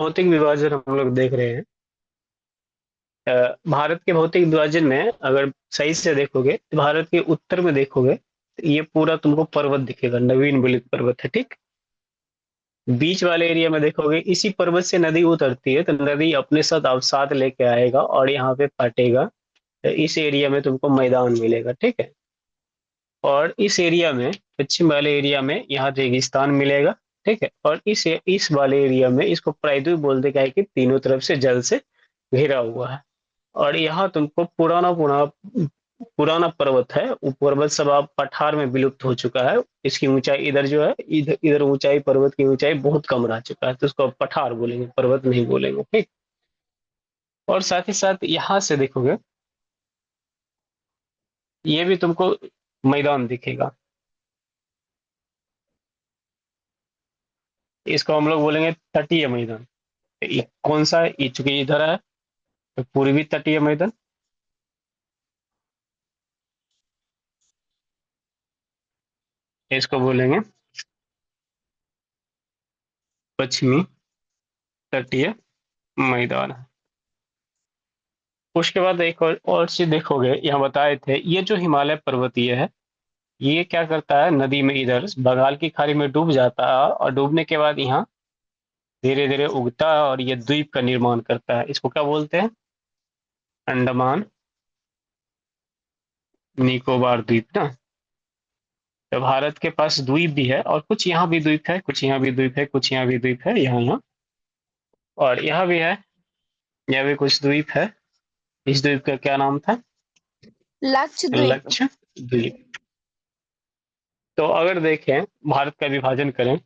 भौतिक विभाजन हम लोग देख रहे हैं। भारत के भौतिक विभाजन में अगर सही से देखोगे तो भारत के उत्तर में देखोगे तो ये पूरा तुमको पर्वत दिखेगा, नवीन बुलित पर्वत है, ठीक। बीच वाले एरिया में देखोगे इसी पर्वत से नदी उतरती है, तो नदी अपने साथ अवसाद लेके आएगा और यहाँ पे काटेगा। तो इस एरिया में तुमको मैदान मिलेगा, ठीक है। और इस एरिया में, पश्चिम वाले एरिया में यहाँ रेगिस्तान मिलेगा, ठीक है। और इस वाले एरिया में इसको प्रायद्वीप बोलते, क्या है कि तीनों तरफ से जल से घिरा हुआ है। और यहाँ तुमको पुराना पुराना पुराना पर्वत है, वो पर्वत सब अब पठार में विलुप्त हो चुका है। इसकी ऊंचाई इधर जो है, इधर इधर ऊंचाई, पर्वत की ऊंचाई बहुत कम रह चुका है, तो उसको अब पठार बोलेंगे, पर्वत नहीं बोलेंगे, ठीक। और साथ ही साथ यहाँ से देखोगे, ये भी तुमको मैदान दिखेगा। इसको हम लोग बोलेंगे तटीय मैदान। ये कौन सा है? ये चूंकि इधर है तो पूर्वी तटीय मैदान। इसको बोलेंगे पश्चिमी तटीय मैदान। उसके बाद एक और चीज देखोगे, यहाँ बताए थे ये जो हिमालय पर्वतीय है, ये क्या करता है, नदी में इधर बंगाल की खाड़ी में डूब जाता है और डूबने के बाद यहाँ धीरे धीरे उगता है और ये द्वीप का निर्माण करता है। इसको क्या बोलते हैं? अंडमान निकोबार द्वीप ना। तो भारत के पास द्वीप भी है, और कुछ यहाँ भी द्वीप है, कुछ यहाँ भी द्वीप है, कुछ यहाँ भी द्वीप है, यहाँ यहाँ और यहाँ भी है। यहाँ भी कुछ द्वीप है। इस द्वीप का क्या नाम था? लक्षद्वीप। लक्षद्वीप। तो अगर देखें, भारत का विभाजन करें,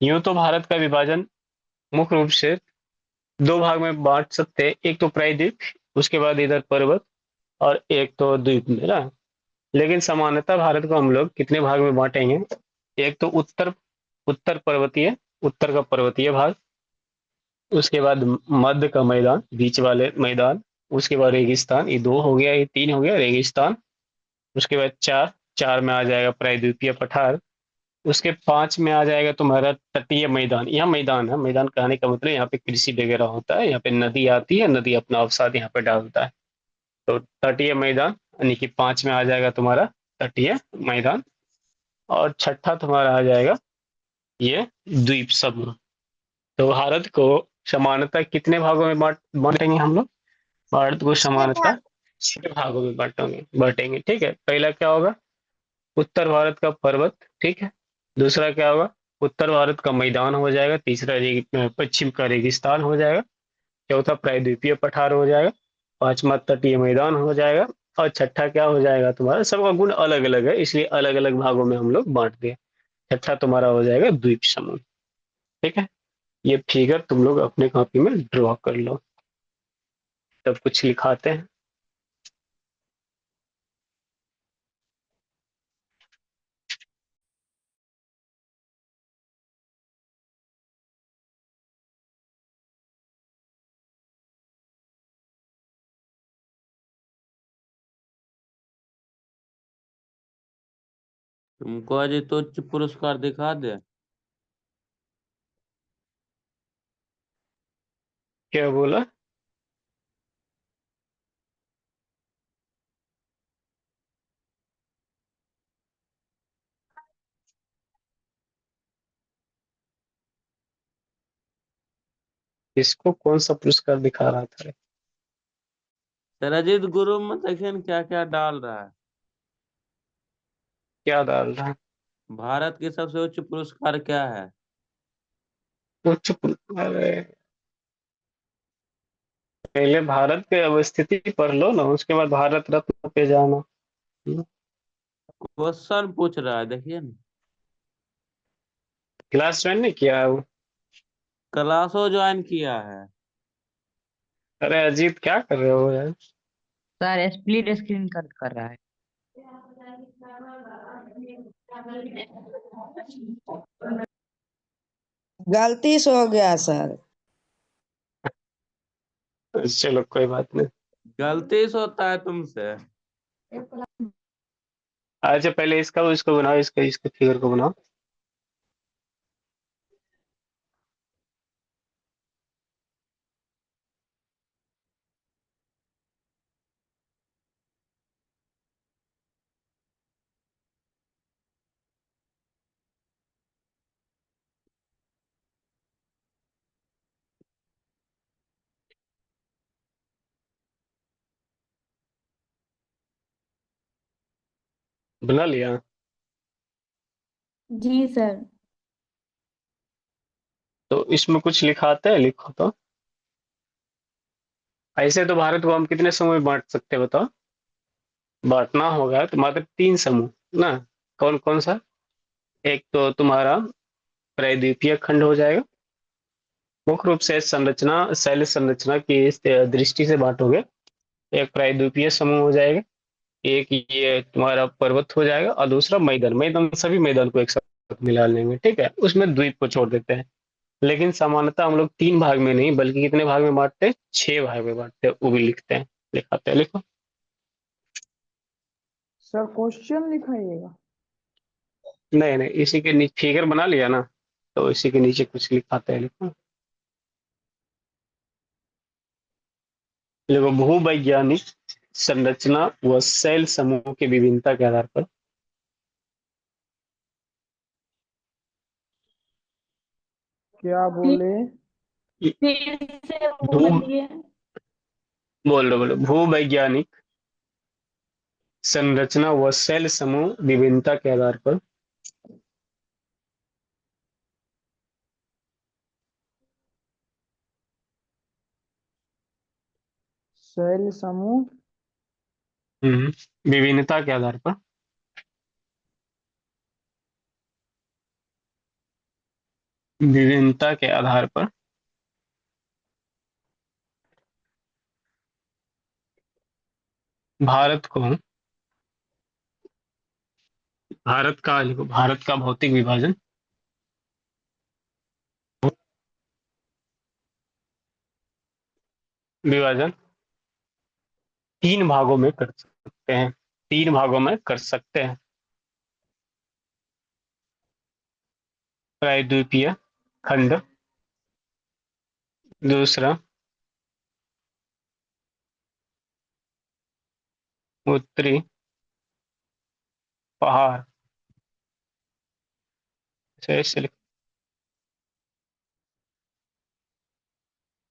यूं तो भारत का विभाजन मुख्य रूप से दो भाग में बांट सकते हैं। एक तो प्रायद्वीप, उसके बाद इधर पर्वत, और एक तो द्वीप में ना। लेकिन सामान्यतः भारत को हम लोग कितने भाग में बांटेंगे? एक तो उत्तर, उत्तर पर्वतीय, उत्तर का पर्वतीय भाग। उसके बाद मध्य का मैदान, बीच वाले मैदान। उसके बाद रेगिस्तान, ये दो हो गया, ये तीन हो गया रेगिस्तान। उसके बाद चार, चार में आ जाएगा प्रायद्वीपीय पठार। उसके पांच में आ जाएगा तुम्हारा तटीय मैदान। यहाँ मैदान है, मैदान कहने का मतलब यहाँ पे कृषि वगैरह होता है, यहाँ पे नदी आती है, नदी अपना अवसाद यहाँ पे डालता है। तो तटीय मैदान यानी कि पांच में आ जाएगा तुम्हारा तटीय मैदान। और छठा तुम्हारा आ जाएगा ये द्वीप समूह। तो भारत को सामान्यतः कितने भागों में बांटेंगे हम लोग? भारत को छह सामान्यतः भाग। छह भागों में बांटेंगे, ठीक है। पहला क्या होगा? उत्तर भारत का पर्वत, ठीक है। दूसरा क्या होगा? उत्तर भारत का मैदान हो जाएगा। तीसरा पश्चिम का रेगिस्तान हो जाएगा। चौथा प्रायद्वीपीय पठार हो जाएगा। पांचवा तटीय मैदान हो जाएगा। और छठा क्या हो जाएगा तुम्हारा? सबका गुण अलग अलग है, इसलिए अलग अलग भागों में हम लोग बांट दिए। छठा तुम्हारा हो जाएगा द्वीप समूह, ठीक है। ये फिगर तुम लोग अपने कॉपी में ड्रॉ कर लो, तब कुछ लिखाते हैं। तुमको अजय तो पुरस्कार दिखा दे। क्या बोला? इसको कौन सा पुरस्कार दिखा रहा था? सरजीत गुरु में देखिए क्या क्या डाल रहा है। क्या डाल रहा है? भारत के सबसे उच्च पुरस्कार क्या है? अरे, पहले भारत की अवस्थिति पढ़ लो ना, उसके बाद भारत रत्न पे जाना। क्वेश्चन पूछ रहा है, देखिए ना। क्लास ज्वाइन नहीं किया है वो? क्लासो ज्वाइन किया है। अरे अजीत, क्या कर रहे हो यार? सर स्प्लिट स्क्रीन कर रहा है। गलती से हो गया सर। चलो कोई बात नहीं। गलती से होता है तुमसे। अच्छा, पहले इसका इसको बनाओ, इसका इसके फिगर को बनाओ। बना लिया? जी सर। तो इसमें कुछ लिखाते हैं, लिखो तो। ऐसे तो भारत को हम कितने समूह में बांट सकते हैं बताओ? बांटना होगा तो मात्र 3 समूह ना। कौन कौन सा? एक तो तुम्हारा प्रायद्वीपीय खंड हो जाएगा। मुख्य रूप से संरचना, शैल संरचना की इस दृष्टि से बांटोगे। एक प्रायद्वीपीय समूह हो जाएगा, एक ये तुम्हारा पर्वत हो जाएगा, और दूसरा मैदान। मैदान सभी मैदान को एक साथ मिला लेंगे, ठीक है। उसमें द्वीप को छोड़ देते हैं। लेकिन सामान्यतः हम लोग 3 भाग में नहीं बल्कि कितने भाग में बांटते हैं? 6 भाग में बांटते हैं। वो भी लिखते हैं, लिखाते हैं, लिखो। सर क्वेश्चन लिखाइएगा। नहीं नहीं, इसी के नीचे फिगर बना लिया ना, तो इसी के नीचे कुछ लिखाते हैं, लिखो। देखो, भूवैज्ञानिक संरचना व शैल समूह की विभिन्नता के आधार पर क्या बोले? फिर से भू बोलिए। बोलो भूवैज्ञानिक संरचना व शैल समूह विभिन्नता के आधार पर शैल समूह विभिन्नता के आधार पर विभिन्नता के आधार पर भारत को, भारत का भौतिक विभाजन विभाजन 3 भागों में कर सकते हैं। 3 भागों में कर सकते हैं। प्रायद्वीपीय खंड, दूसरा उत्तरी पहाड़, ऐसे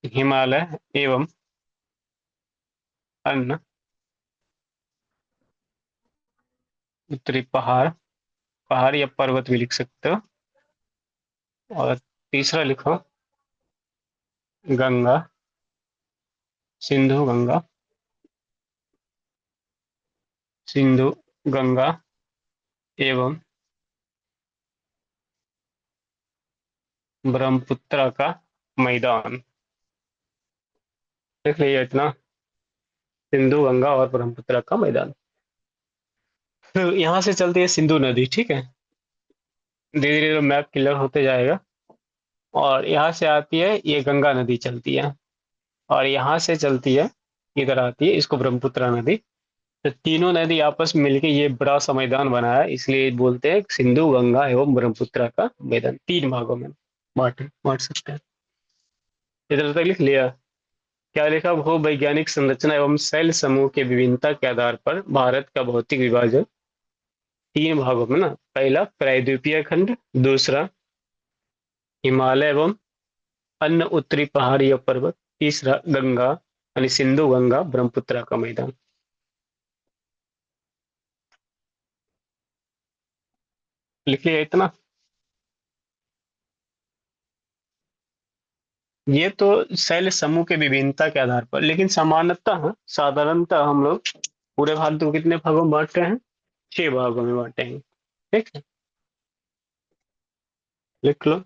हिमालय एवं अन्य उत्तरी पहाड़, पहाड़ या पर्वत भी लिख सकते हो। और तीसरा लिखो गंगा, सिंधु गंगा, सिंधु गंगा एवं ब्रह्मपुत्र का मैदान। देख लीजिए इतना, सिंधु गंगा और ब्रह्मपुत्र का मैदान। फिर यहाँ से चलती है सिंधु नदी, ठीक है। धीरे धीरे मैप क्लियर होते जाएगा। और यहाँ से आती है ये गंगा नदी चलती है, और यहाँ से चलती है, इधर आती है, इसको ब्रह्मपुत्र नदी। तो तीनों नदी आपस में मिलके ये बड़ा सा मैदान बना है, इसलिए बोलते हैं सिंधु गंगा एवं ब्रह्मपुत्र का मैदान। 3 भागों में बांट बांट सकते हैं। इधर तक लिख लिया? क्या लिखा? भूवैज्ञानिक संरचना एवं शैल समूह के विभिन्नता के आधार पर भारत का भौतिक विभाजन 3 भागों में ना। पहला प्रायद्वीपीय खंड, दूसरा हिमालय एवं अन्य उत्तरी पहाड़ी और पर्वत, तीसरा गंगा यानी सिंधु गंगा ब्रह्मपुत्र का मैदान। लिख लिया इतना? ये तो शैल समूह के विभिन्नता के आधार पर, लेकिन सामान्यतः साधारणतः हम लोग पूरे भारत को कितने भागों में बांट रहे हैं? 6 भागों में बांटेंगे, ठीक है। लिख लो।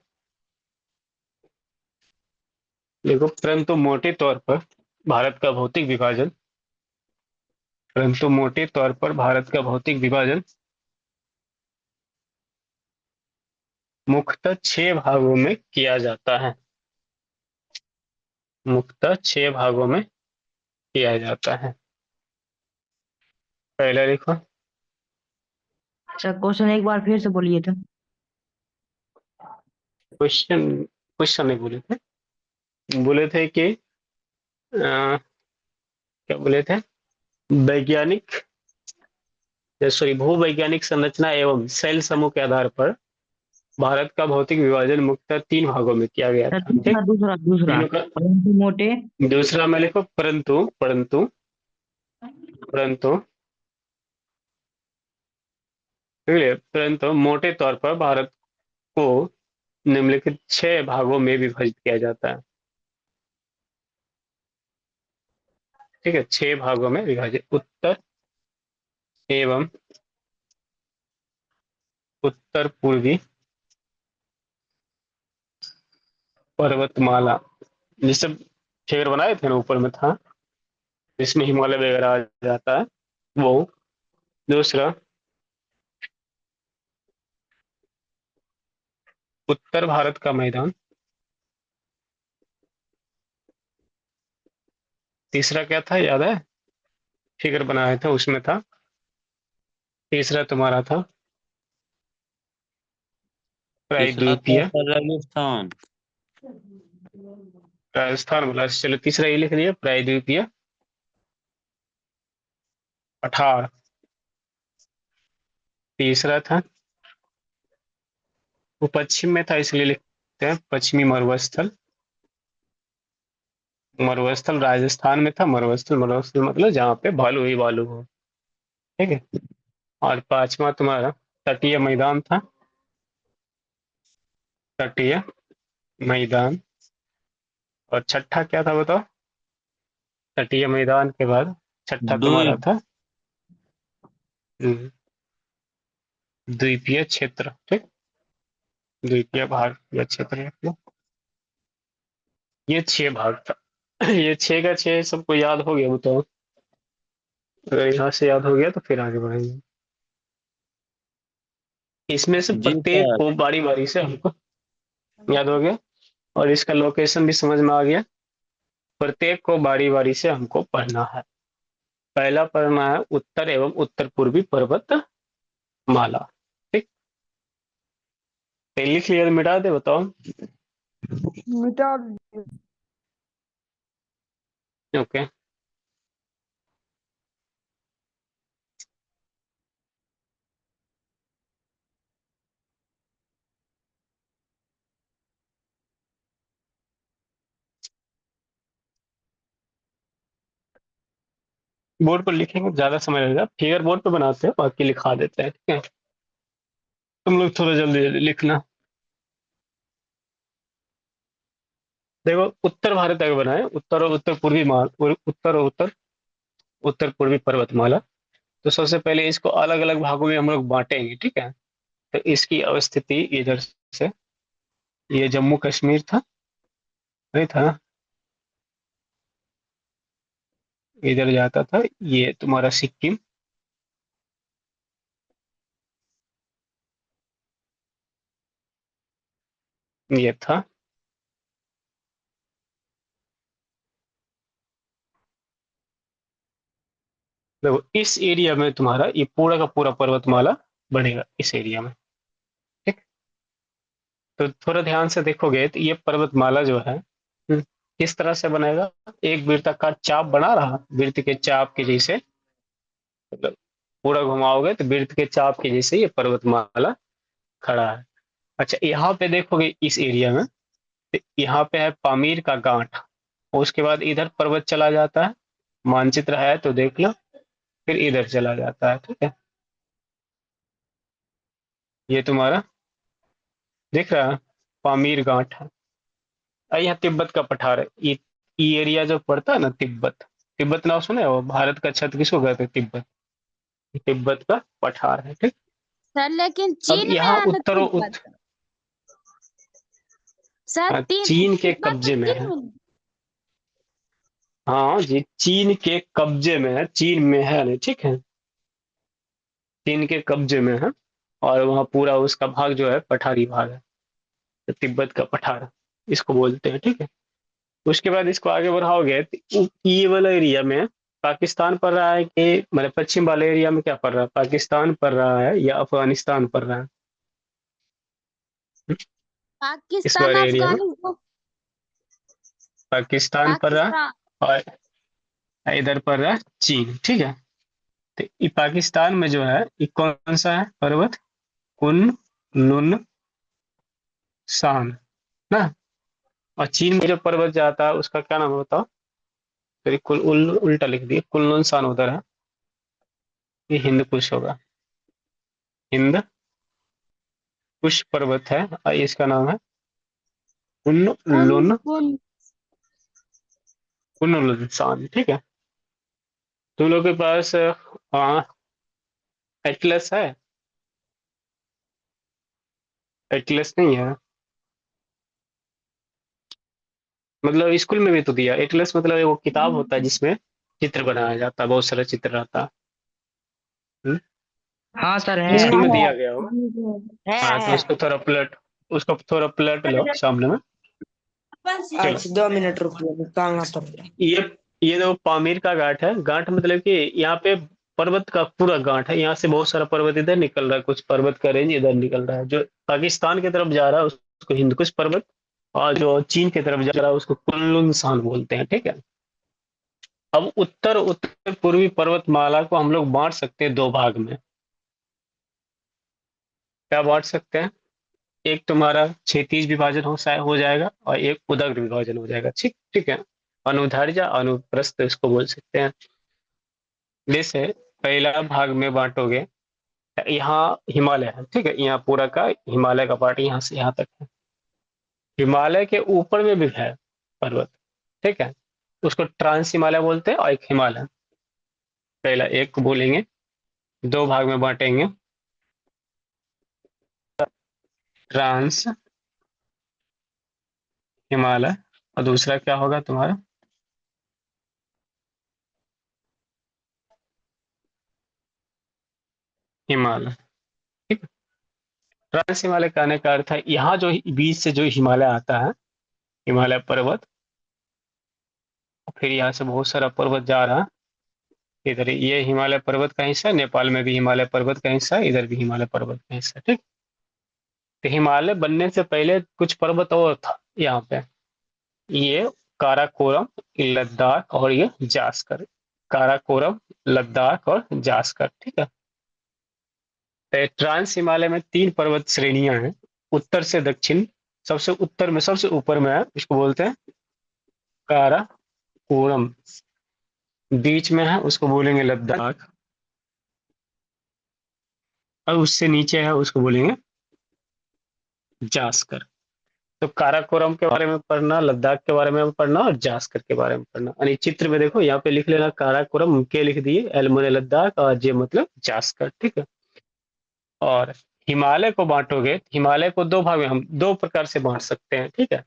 देखो, परंतु मोटे तौर पर भारत का भौतिक विभाजन, परंतु मोटे तौर पर भारत का भौतिक विभाजन मुख्यतः 6 भागों में किया जाता है। मुख्यतः 6 भागों में किया जाता है। पहला लिखो। सर क्वेश्चन एक बार फिर से बोलिए तो। क्वेश्चन, क्वेश्चन नहीं बोले थे, बोले थे कि क्या बोले थे? वैज्ञानिक, सॉरी, भूवैज्ञानिक संरचना एवं शैल समूह के आधार पर भारत का भौतिक विभाजन मुख्यतः 3 भागों में किया गया सर था, दूसरा ठीक। दूसरा दूसरा तीनों का परंतु मोटे। दूसरा में लिखो परंतु, परंतु, परंतु ठीक है, परंतु मोटे तौर पर भारत को निम्नलिखित 6 भागों में विभाजित किया जाता है। ठीक है, 6 भागों में विभाजित। उत्तर एवं उत्तर पूर्वी पर्वतमाला, जिससे फिगर बनाए थे ना, ऊपर में था, इसमें हिमालय वगैरह आ जाता है वो। दूसरा, उत्तर भारत का मैदान। तीसरा क्या था, याद है? फिगर बनाया था उसमें था। तीसरा तुम्हारा था तीसरा था प्रायद्वीपीय। सर राजस्थान। राजस्थान बोला, चलो तीसरा ये लिख लिया, प्रायद्वीपीय पठार। तीसरा था, वो पश्चिम में था इसलिए लिखते हैं पश्चिमी मरुस्थल। मरुस्थल राजस्थान में था। मरुस्थल, मरुस्थल मतलब जहाँ पे बालू ही बालू हो। ठीक है। और पांचवा तुम्हारा तटीय मैदान था। तटीय मैदान। और छठा क्या था बताओ? तटीय मैदान के बाद छठा तुम्हारा द्वीप। था द्वीपीय क्षेत्र। ठीक, द्वीपीय भाग या क्षेत्र। ये 6 भाग था। ये 6 का 6 सबको याद हो गया बताओ? अगर यहाँ से याद हो गया तो फिर आगे बढ़ेंगे। इसमें से जी प्रत्येक सर। को बारी बारी से हमको याद हो गया, और इसका लोकेशन भी समझ में आ गया। प्रत्येक को बारी बारी से हमको पढ़ना है। पहला पढ़ना है उत्तर एवं उत्तर पूर्वी पर्वत माला। ठीक, लिख लिया तो मिटा दे बताओ? मिटा ओके। बोर्ड पर लिखेंगे ज्यादा समय लगेगा, फिगर बोर्ड पे बनाते हैं, बाकी लिखा देते हैं। ठीक है, तुम लोग थोड़ा जल्दी जल्दी लिखना। देखो, उत्तर भारत अगर बनाए, उत्तर और उत्तर पूर्वी माल, उत्तर और उत्तर उत्तर पूर्वी पर्वतमाला, तो सबसे पहले इसको अलग अलग भागों में हम लोग बांटेंगे। ठीक है, तो इसकी अवस्थिति इधर से, ये जम्मू कश्मीर था, नहीं था? इधर जाता था, ये तुम्हारा सिक्किम, ये था। देखो, इस एरिया में तुम्हारा ये पूरा का पूरा पर्वतमाला बनेगा इस एरिया में। ठीक, तो थोड़ा ध्यान से देखोगे तो ये पर्वतमाला जो है, किस तरह से बनेगा? एक वृत्ताकार चाप बना रहा, वृत्त के चाप के जैसे, मतलब पूरा घुमाओगे तो वृत्त के चाप के जैसे ये पर्वतमाला खड़ा है। अच्छा, यहाँ पे देखोगे इस एरिया में, तो यहाँ पे है पामीर का गांठ, और उसके बाद इधर पर्वत चला जाता है। मानचित्र है तो देख लो, फिर इधर चला जाता है। ठीक है, ये तुम्हारा दिख रहा है, पामीर गांठ है। यहाँ तिब्बत का पठार है। ये एरिया जो पड़ता है ना, तिब्बत, तिब्बत नाम सुने हो? भारत का छत किसको कहते हैं? तिब्बत। तिब्बत का पठार है। ठीक, सर लेकिन अब चीन में यहाँ है ना उत्तर तिब्बत। सर चीन के तिब्बत तो कब्जे में चीन है। में। हाँ जी, चीन के कब्जे में है, चीन में है नहीं। ठीक है, चीन के कब्जे में है, और वहाँ पूरा उसका भाग जो है पठारी भाग है, तो तिब्बत का पठार इसको बोलते हैं। ठीक है, उसके बाद इसको आगे बढ़ाओगे तो ये वाला एरिया में पाकिस्तान पड़ रहा है कि मतलब पश्चिम वाले एरिया में क्या पड़ रहा है? पाकिस्तान पड़ रहा है या अफगानिस्तान पड़ रहा है? इस पाकिस्तान वाले एरिया में अफगानिस्तान। पाकिस्तान पड़ रहा है, पाकिस्तान। और इधर पड़ रहा है चीन। ठीक है, तो ये पाकिस्तान में जो है ये कौन सा है पर्वत? कुन लुन शान ना। और चीन में जो पर्वत जाता है उसका क्या नाम है बताओ? फिर उल्टा लिख दिए, कुन लुन शान उधर है, ये हिंद कुश होगा। हिंद कुश पर्वत है और इसका नाम है लुन कौन लुनसान। ठीक है, तुम लोग के पास एटलस है? एटलस नहीं है? मतलब स्कूल में भी तो दिया एटलस, मतलब वो किताब होता है जिसमें चित्र बनाया जाता है, बहुत सारा चित्र रहता है। हाँ सर स्कूल में है। दिया गया होगा। है हाँ तो है। उसको थोड़ा पलट लो सामने में। चलो, अच्छा 2 मिनट रुकिए निकालना पड़ेगा। ये ये जो पामीर का घाट है, घाट मतलब कि यहाँ पे पर्वत का पूरा घाट है, यहाँ से बहुत सारा पर्वत इधर निकल रहा है, कुछ पर्वत का रेंज इधर निकल रहा है। जो पाकिस्तान की तरफ जा रहा है उसको हिंदकुश पर्वत, और जो चीन की तरफ जा रहा है उसको कुनलुन सान बोलते हैं। ठीक है, अब उत्तर पूर्वी पर्वतमाला को हम लोग बांट सकते हैं दो भाग में। क्या बांट सकते हैं? एक तुम्हारा क्षैतिज विभाजन हो जाएगा और एक उदग्र विभाजन हो जाएगा। ठीक ठीक है, अनुदैर्ध्य या अनुप्रस्थ इसको बोल सकते हैं। जैसे पहला भाग में बांटोगे, यहाँ हिमालय है, ठीक है, यहाँ पूरा का हिमालय का पार्ट यहाँ से यहाँ तक है। हिमालय के ऊपर में भी है पर्वत, ठीक है, उसको ट्रांस हिमालय बोलते हैं और एक हिमालय। पहला एक को बोलेंगे, दो भाग में बांटेंगे, ट्रांस हिमालय, और दूसरा क्या होगा तुम्हारा? हिमालय। ठीक है, ट्रांस हिमालय कहने का अर्थ है यहाँ जो बीच से जो हिमालय आता है, हिमालय पर्वत, फिर यहाँ से बहुत सारा पर्वत जा रहा है इधर, ये हिमालय पर्वत का हिस्सा, नेपाल में भी हिमालय पर्वत का हिस्सा, इधर भी हिमालय पर्वत का हिस्सा। ठीक, तो हिमालय बनने से पहले कुछ पर्वत और था यहाँ पे, ये काराकोरम, लद्दाख और ये जास्कर। काराकोरम, लद्दाख और जास्कर। ठीक है, तो ट्रांस हिमालय में तीन पर्वत श्रेणियां हैं, उत्तर से दक्षिण। सबसे उत्तर में सबसे ऊपर में है, इसको बोलते हैं काराकोरम। बीच में है उसको बोलेंगे लद्दाख, और उससे नीचे है उसको बोलेंगे जास्कर। तो काराकोरम के बारे में पढ़ना, लद्दाख के बारे में पढ़ना और जास्कर के बारे में पढ़ना। यानी चित्र में देखो यहाँ पे लिख लेना काराकोरम, के लिख दिए, एल मैंने लद्दाख और जे मतलब जास्कर। ठीक है, और हिमालय को बांटोगे, हिमालय को दो भाग में हम दो प्रकार से बांट सकते हैं। ठीक है,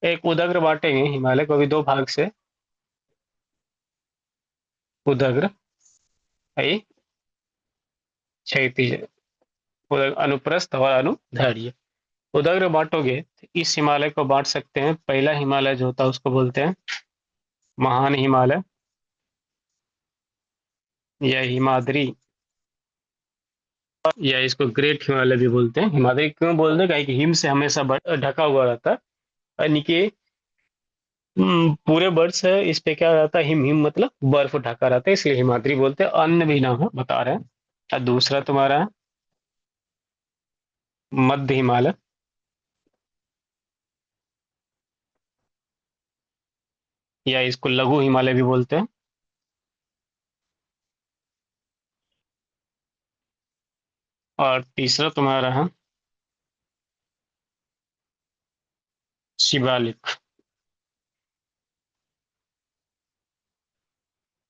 एक उदग्र बांटेंगे हिमालय को भी दो भाग से, उदग्र है क्षैतिज, अनुप्रस्थ और अनुदैर्ध्य। उदग्र बांटोगे तो इस हिमालय को बांट सकते हैं, पहला हिमालय जो होता है उसको बोलते हैं महान हिमालय या हिमाद्री, या इसको ग्रेट हिमालय भी बोलते हैं। हिमालय क्यों बोलते हैं? कि हिम से हमेशा ढका हुआ रहता है, यानी कि पूरे वर्ष है इस पे क्या रहता है, हिम हिम मतलब बर्फ ढका रहता है, इसलिए हिमाद्री बोलते हैं। अन्य भी नाम है बता रहे हैं। और दूसरा तुम्हारा है मध्य हिमालय, या इसको लघु हिमालय भी बोलते हैं। और तीसरा तुम्हारा है शिवालिक।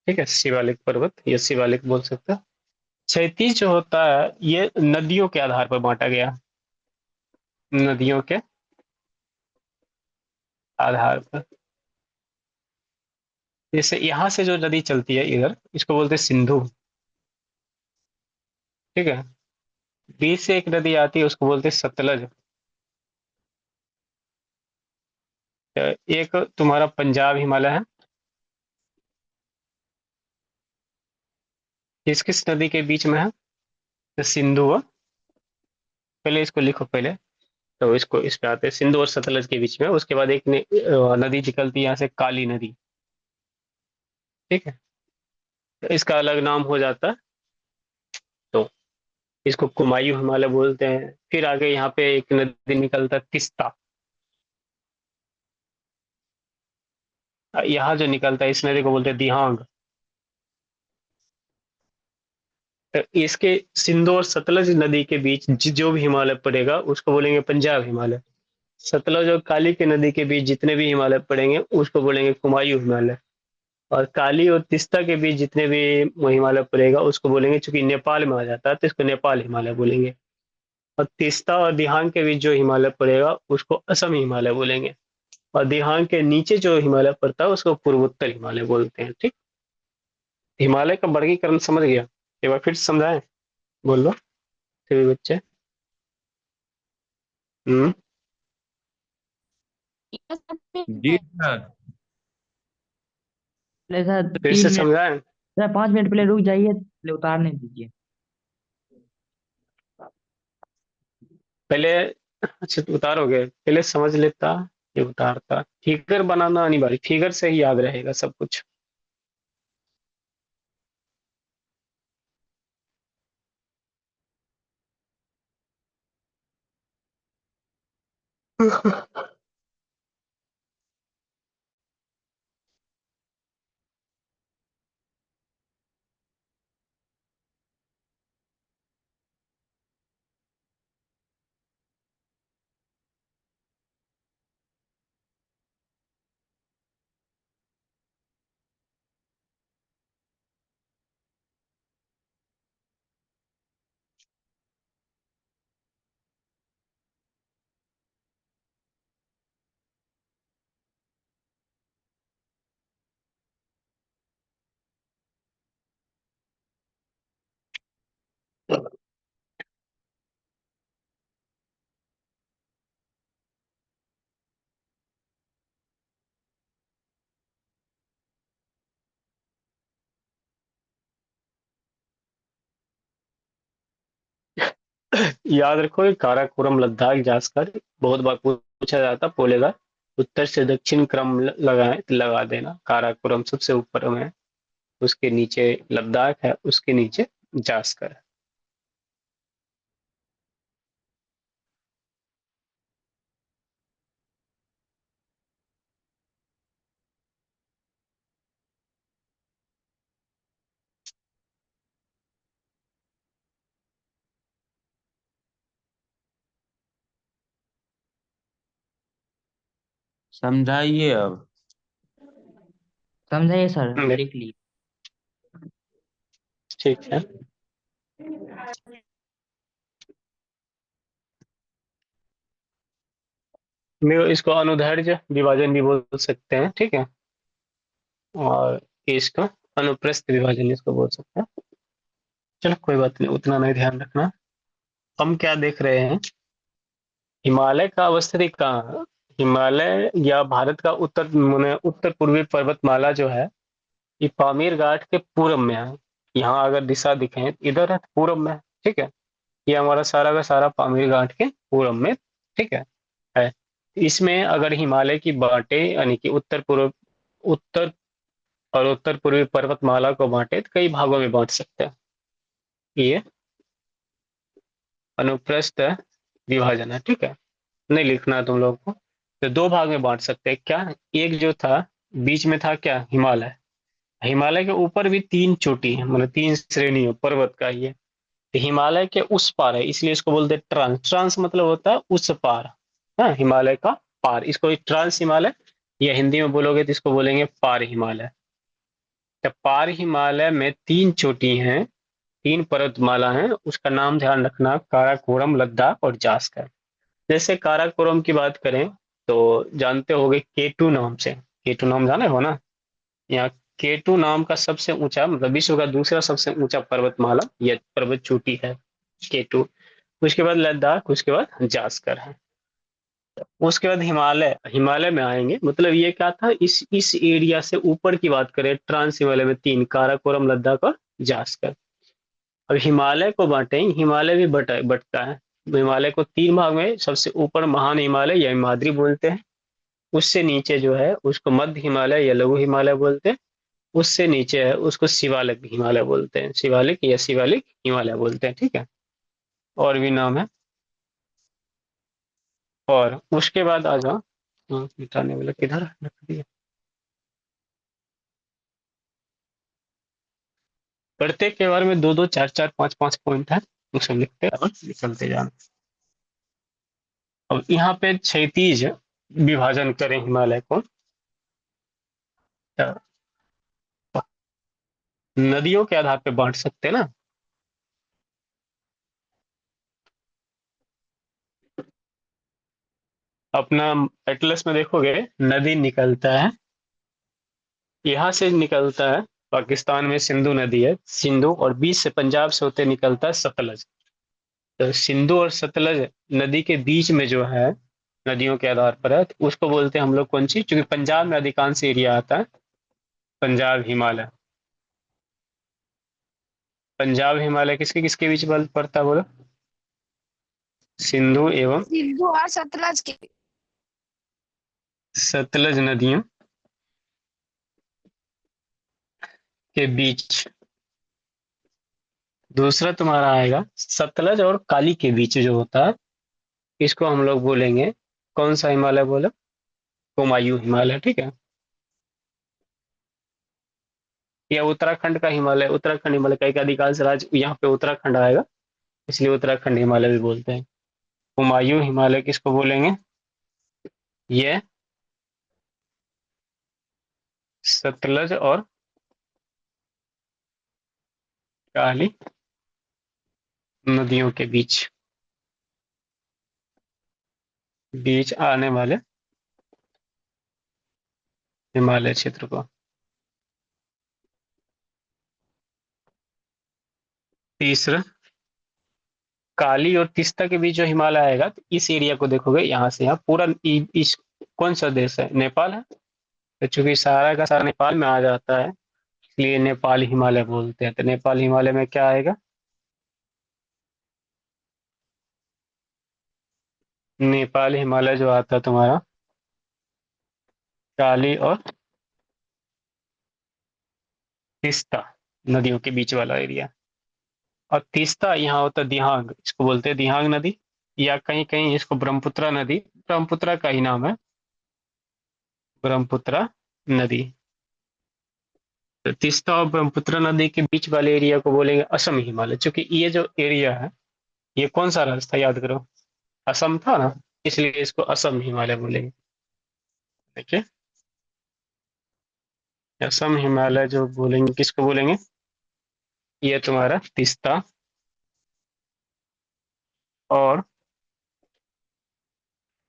ठीक है, शिवालिक पर्वत या शिवालिक बोल सकते हैं। क्षैतिज जो होता है ये नदियों के आधार पर बांटा गया, नदियों के आधार पर। जैसे यहाँ से जो नदी चलती है इधर, इसको बोलते हैं सिंधु। ठीक है, बीच से एक नदी आती है उसको बोलते हैं सतलज। एक तुम्हारा पंजाब हिमालय है, किस किस नदी के बीच में है? तो सिंधु और, पहले इसको लिखो पहले, तो इसको इस पे आते हैं सिंधु और सतलज के बीच में। उसके बाद एक नदी निकलती है यहाँ से, काली नदी। ठीक है, तो इसका अलग नाम हो जाता है, तो इसको कुमायूं हिमालय बोलते हैं। फिर आगे यहाँ पे एक नदी निकलता है तिस्ता, यहाँ जो निकलता है इस नदी को बोलते हैं दिहांग। तो इसके सिंधु और सतलज नदी के बीच जो भी हिमालय पड़ेगा उसको बोलेंगे पंजाब हिमालय। सतलज और काली की नदी के बीच जितने भी हिमालय पड़ेंगे उसको बोलेंगे कुमायूं हिमालय। और काली और तिस्ता के बीच जितने भी हिमालय पड़ेगा उसको बोलेंगे, चूंकि नेपाल में आ जाता है तो इसको नेपाल हिमालय बोलेंगे। और तिस्ता और दिहांग के बीच जो हिमालय पड़ेगा उसको असम हिमालय बोलेंगे। और दिहांग के नीचे जो हिमालय पड़ता है उसको पूर्वोत्तर हिमालय बोलते हैं। ठीक, हिमालय का वर्गीकरण समझ गया? एक बार फिर से समझाएं, बोल लो सभी बच्चे। हम्म। जी सर। पहले सर फिर से 3 मिनट, समझाएं। सर 5 मिनट पहले रुक जाइए, पहले उतारने दीजिए। पहले, अच्छा तो उतारोगे, पहले समझ लेता, ये उतारता। फिगर बनाना अनिवार्य, फिगर से ही याद रहेगा सब कुछ। याद रखो, ये काराकोरम लद्दाख जास्कर बहुत बार पूछा जाता, बोलेगा उत्तर से दक्षिण क्रम लगाए लगा देना। काराकोरम सबसे ऊपर में है, उसके नीचे लद्दाख है, उसके नीचे जास्कर समझाइए अब। समझाइए सर, है। लिख ली। ठीक है, इसको अनुदैर्ध्य विभाजन भी बोल सकते हैं। ठीक है, और इसका अनुप्रस्थ विभाजन इसको बोल सकते हैं। चलो कोई बात नहीं, उतना नहीं ध्यान रखना। हम क्या देख रहे हैं, हिमालय का अवस्थित कहाँ है? हिमालय या भारत का उत्तर पूर्वी पर्वतमाला जो है, ये पामीर घाट के पूरब में है। यहाँ अगर दिशा दिखे इधर है, पूरब में है। ठीक है, ये हमारा सारा का सारा पामीर घाट के पूरब में, ठीक है। इसमें अगर हिमालय की बांटे यानी कि उत्तर और उत्तर पूर्वी पर्वतमाला को बांटे तो कई भागों में बांट सकते हैं। ये अनुप्रस्थ विभाजन है। ठीक है, नहीं लिखना है तुम लोग को। तो दो भाग में बांट सकते हैं क्या? एक जो था बीच में था क्या, हिमालय। हिमालय के ऊपर भी तीन चोटी है, मतलब तीन श्रेणी है पर्वत का ये। तो हिमालय के उस पार है, इसलिए इसको बोलते हैं ट्रांस। ट्रांस मतलब होता है उस पार। हाँ, हिमालय का पार, इसको ट्रांस हिमालय, या हिंदी में बोलोगे तो इसको बोलेंगे पार हिमालय। तो पार हिमालय में तीन चोटी हैं, तीन पर्वतमाला हैं, उसका नाम ध्यान रखना, काराकोरम, लद्दाख और जास्कर। जैसे काराकोरम की बात करें तो जानते होगे केटू नाम से, केटू नाम जाने हो ना। यहाँ केटू नाम का सबसे ऊंचा, मतलब विश्व का दूसरा सबसे ऊंचा पर्वतमाला या पर्वत चोटी है केटू। उसके बाद लद्दाख, उसके बाद जास्कर है। उसके बाद हिमालय, हिमालय में आएंगे। मतलब ये क्या था, इस एरिया से ऊपर की बात करें, ट्रांस हिमालय में तीन, काराकोरम, लद्दाख और जास्कर। अब हिमालय को बांटे, हिमालय भी बटता है। हिमालय को तीन भाग में, सबसे ऊपर महान हिमालय या हिमाद्री बोलते हैं। उससे नीचे जो है उसको मध्य हिमालय या लघु हिमालय बोलते हैं। उससे नीचे है उसको शिवालिक हिमालय बोलते हैं, शिवालिक या शिवालिक हिमालय बोलते हैं। ठीक है, और भी नाम है। और उसके बाद आ जाओ, मिटाने वाला किधर रख दिया। प्रत्येक के बारे में दो दो चार चार पांच पांच पॉइंट है, उसे लिखते और निकलते जाना। अब यहाँ पे क्षैतिज विभाजन करें हिमालय को, तो नदियों के आधार पे बांट सकते हैं ना। अपना एटलस में देखोगे नदी निकलता है, यहाँ से निकलता है, पाकिस्तान में सिंधु नदी है, सिंधु, और बीच से पंजाब से होते निकलता है सतलज। तो सिंधु और सतलज नदी के बीच में जो है, नदियों के आधार पर है, तो उसको बोलते हैं हम लोग कौन सी, क्योंकि पंजाब में अधिकांश एरिया आता है पंजाब हिमालय। पंजाब हिमालय किसके किसके बीच बल पड़ता है बोलो? सिंधु एवं सिंधु और सतलज के। सतलज नदियों के बीच। दूसरा तुम्हारा आएगा सतलज और काली के बीच जो होता है, इसको हम लोग बोलेंगे कौन सा हिमालय बोलो? कुमायूं हिमालय, ठीक है। या उत्तराखंड का हिमालय, उत्तराखंड हिमालय का एक अधिकांश राज्य यहाँ पे उत्तराखंड आएगा, इसलिए उत्तराखंड हिमालय भी बोलते हैं। हुमायूं हिमालय किसको बोलेंगे? ये सतलज और काली नदियों के बीच बीच आने वाले हिमालय क्षेत्र को। तीसरा काली और तीस्ता के बीच जो हिमालय आएगा, तो इस एरिया को देखोगे यहाँ से यहाँ पूरा इस कौन सा देश है? नेपाल है। तो चूंकि सारा का सारा नेपाल में आ जाता है, इसलिए नेपाल हिमालय बोलते हैं। तो नेपाल हिमालय में क्या आएगा? नेपाल हिमालय जो आता है तुम्हारा काली और तीस्ता नदियों के बीच वाला एरिया। और तीस्ता यहाँ होता है दिहांग, इसको बोलते हैं दिहांग नदी, या कहीं कहीं इसको ब्रह्मपुत्रा नदी, ब्रह्मपुत्रा का ही नाम है ब्रह्मपुत्रा नदी। तो तीस्ता और ब्रह्मपुत्रा नदी के बीच वाले एरिया को बोलेंगे असम हिमालय। क्योंकि ये जो एरिया है, ये कौन सा राज्य था याद करो? असम था ना, इसलिए इसको असम हिमालय बोलेंगे। देखिए असम हिमालय जो बोलेंगे किसको बोलेंगे? ये तुम्हारा तीस्ता और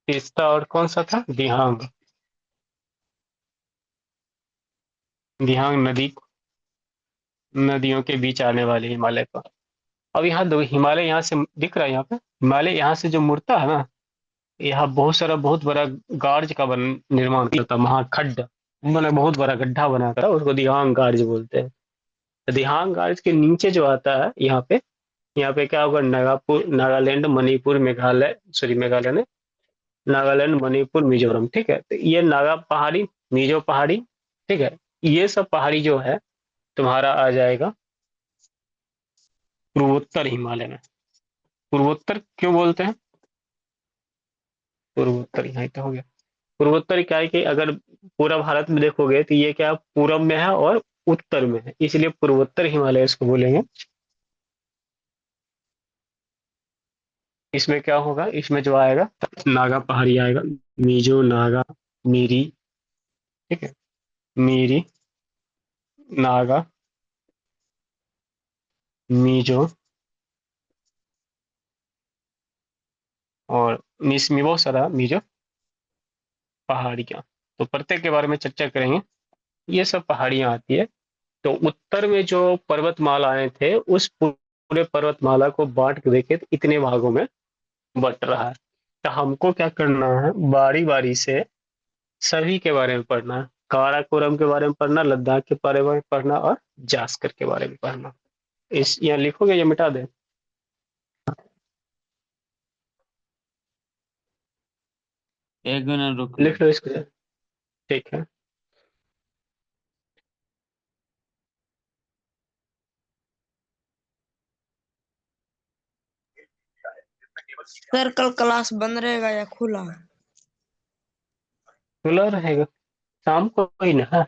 तीस्ता और कौन सा था? दिहांग, दिहांग नदी, नदियों के बीच आने वाले हिमालय को। अब यहाँ दो हिमालय यहाँ से दिख रहा है, यहाँ पे हिमालय यहाँ से जो मुड़ता है ना, यहाँ बहुत सारा बहुत बड़ा गार्ज का निर्माण करता है, महाखड्ड, उन्होंने बहुत बड़ा गड्ढा बना कर उसको दिहांग गार्ज बोलते हैं। तो दिहांग गार्ज के नीचे जो आता है यहाँ पे क्या होगा? नागापुर, नागालैंड, मणिपुर, मेघालय, सॉरी मेघालय ने, नागालैंड, मणिपुर, मिजोरम, ठीक है। तो ये नागा पहाड़ी, मिजो पहाड़ी, ठीक है, ये सब पहाड़ी जो है तुम्हारा आ जाएगा पूर्वोत्तर हिमालय में। पूर्वोत्तर क्यों बोलते हैं? पूर्वोत्तर यहाँ तो हो गया। पूर्वोत्तर क्या है कि अगर पूरा भारत में देखोगे तो ये क्या पूरब में है और उत्तर में है, इसलिए पूर्वोत्तर हिमालय इसको बोलेंगे। इसमें क्या होगा? इसमें जो आएगा नागा पहाड़ी आएगा, मिजो, नागा, मीरी, ठीक है, मीरी, नागा, मिजो और मिसमी, बहुत सारा मिजो पहाड़ियाँ। तो प्रत्येक के बारे में चर्चा करेंगे। ये सब पहाड़ियाँ आती है। तो उत्तर में जो पर्वतमालाएं थे, उस पूरे पर्वतमाला को बांट के देखे तो इतने भागों में बट रहा है। तो हमको क्या करना है? बारी बारी से सभी के बारे में पढ़ना है। काराकोरम के बारे में पढ़ना, लद्दाख के बारे में पढ़ना और जास्कर के बारे में पढ़ना। इस यहाँ लिखोगे या मिटा दे? एक मिनट रुक लो। लिख लो इसको, ठीक है। सर कल क्लास बंद रहेगा या खुला? खुला रहेगा, शाम को ही ना।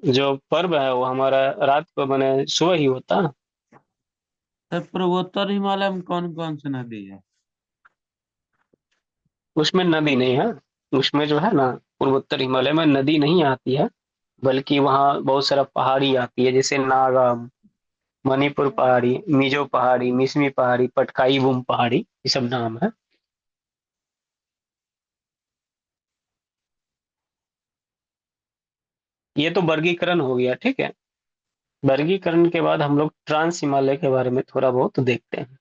जो पर्व है वो हमारा रात को मैंने सुबह ही होता है। सर पूर्वोत्तर हिमालय में कौन कौन सी नदी है? उसमें नदी नहीं है। उसमें जो है ना, पूर्वोत्तर हिमालय में नदी नहीं आती है, बल्कि वहाँ बहुत सारा पहाड़ी आती है, जैसे नागा, मणिपुर पहाड़ी, मिजो पहाड़ी, मिसमी पहाड़ी, पटकाई बुम पहाड़ी, ये सब नाम है। ये तो वर्गीकरण हो गया, ठीक है। वर्गीकरण के बाद हम लोग ट्रांस हिमालय के बारे में थोड़ा बहुत देखते हैं।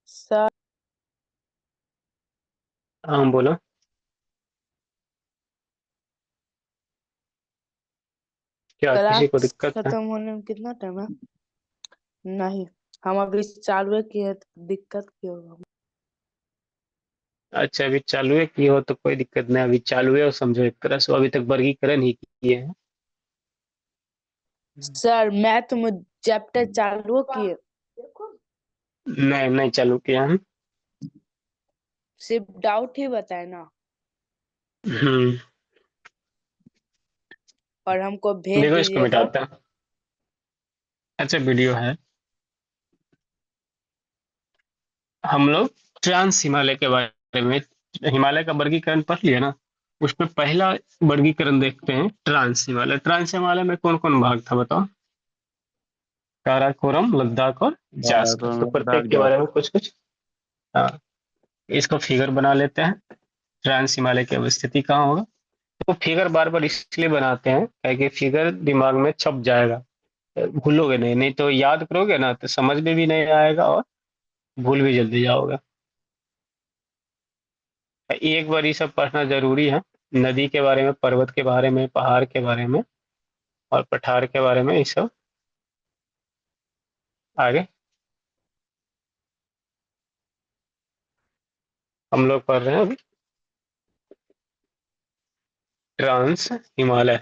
सर हाँ बोलो। क्या किसी को क्लास दिक्कत है? खत्म होने में कितना टाइम है? नहीं, हम अभी चालू किए हैं, तो दिक्कत क्यों होगा? अच्छा, अभी चालू है की हो तो कोई दिक्कत नहीं, अभी चालू है और समझो एक तरह से, अभी तक वर्गीकरण ही किए हैं। सर मैथ में चैप्टर चालू किए, नहीं नहीं चालू किया हम। सिर्फ डाउट ही बताए ना, हम्म। और हमको भेज देखो इसको दीजिएगा। मिटाता हूँ। अच्छा वीडियो है। हम लोग ट्रांस हिमालय के बारे में, हिमालय का वर्गीकरण पढ़ लिया ना, उसमें पहला वर्गीकरण देखते हैं ट्रांस हिमालय। ट्रांस हिमालय में कौन कौन भाग था बताओ? काराकोरम, लद्दाख और जास्कर। तो लद्दाख प्रत्येक के जा। बारे में कुछ कुछ। हाँ, इसको फिगर बना लेते हैं। ट्रांस हिमालय की अवस्थिति कहाँ होगा? तो फिगर बार बार इसलिए बनाते हैं ताकि फिगर दिमाग में छप जाएगा, भूलोगे नहीं, नहीं तो याद करोगे ना तो समझ में भी नहीं आएगा और भूल भी जल्दी जाओगे। एक बार ये सब पढ़ना जरूरी है, नदी के बारे में, पर्वत के बारे में, पहाड़ के बारे में और पठार के बारे में, ये सब आगे हम लोग पढ़ रहे हैं अभी। ट्रांस हिमालय।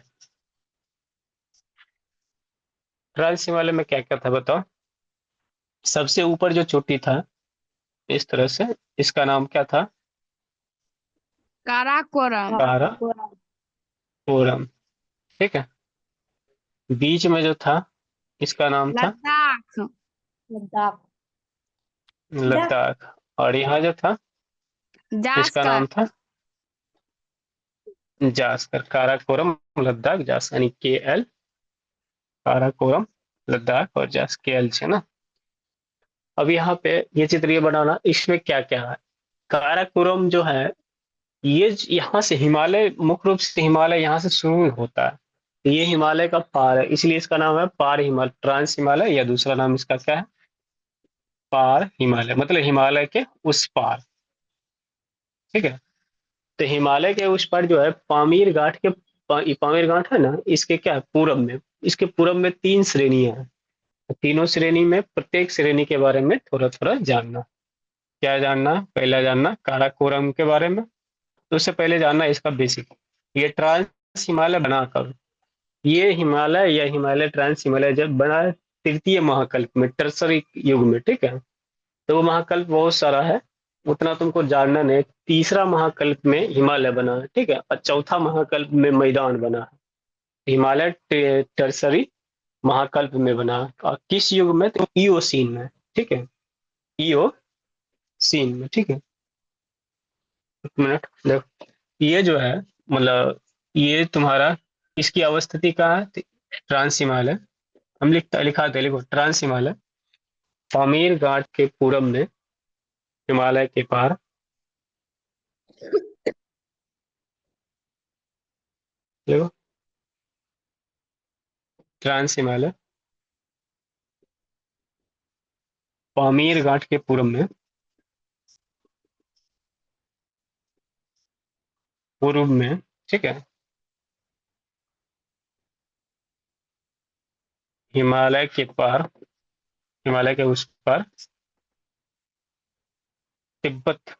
ट्रांस हिमालय में क्या क्या था बताओ? सबसे ऊपर जो चोटी था इस तरह से, इसका नाम क्या था? काराकोरम। काराकोरम, ठीक है। बीच में जो था इसका नाम था लद्दाख। लद्दाख। लद्दाख। और यहाँ जो था इसका जास्कर। नाम था जास्कर। काराकोरम, लद्दाख, जास्कर, यानी KL, काराकोरम, लद्दाख और जास्कर, KL है ना। अब यहाँ पे ये चित्र ये बनाना, इसमें क्या क्या है। काराकोरम जो है, ये यहाँ से हिमालय, मुख्य रूप से हिमालय यहाँ से शुरू होता है। ये हिमालय का पार है, इसलिए इसका नाम है पार हिमालय, ट्रांस हिमालय, या दूसरा नाम इसका क्या है? पार हिमालय, मतलब हिमालय के उस पार, ठीक है। तो हिमालय के उस पर जो है पामीर घाट के, ये पामीर घाट है ना, इसके क्या है पूरब में, इसके पूरब में तीन श्रेणियां हैं। तीनों श्रेणी में, प्रत्येक श्रेणी के बारे में थोड़ा थोड़ा जानना। क्या जानना? पहला जानना काराकोरम के बारे में। तो उससे पहले जानना इसका बेसिक, ये ट्रांस हिमालय बना कब? ये हिमालय या हिमालय ट्रांस हिमालय जब बना तृतीय महाकल्प में, टर्सरी युग में, ठीक है। तो वो महाकल्प बहुत सारा है, उतना तुमको जानना नहीं। तीसरा महाकल्प में हिमालय बना है, ठीक है, और चौथा महाकल्प में मैदान बना है। हिमालय टर्सरी महाकल्प में बना है। और किस युग में? तो ईओसीन में, ठीक है, ईओसीन में, ठीक है। एक मिनट देखो, ये जो है, मतलब ये तुम्हारा इसकी अवस्थिति कहाँ है? ट्रांस हिमालय। हम लिखाते, लिखो ट्रांस हिमालय पामीर घाट के पूरब में, हिमालय के पार, देखो ट्रांस हिमालय पामीर घाट के पूरब में, पूर्व में, ठीक है, हिमालय के पार, हिमालय के उस पार तिब्बत,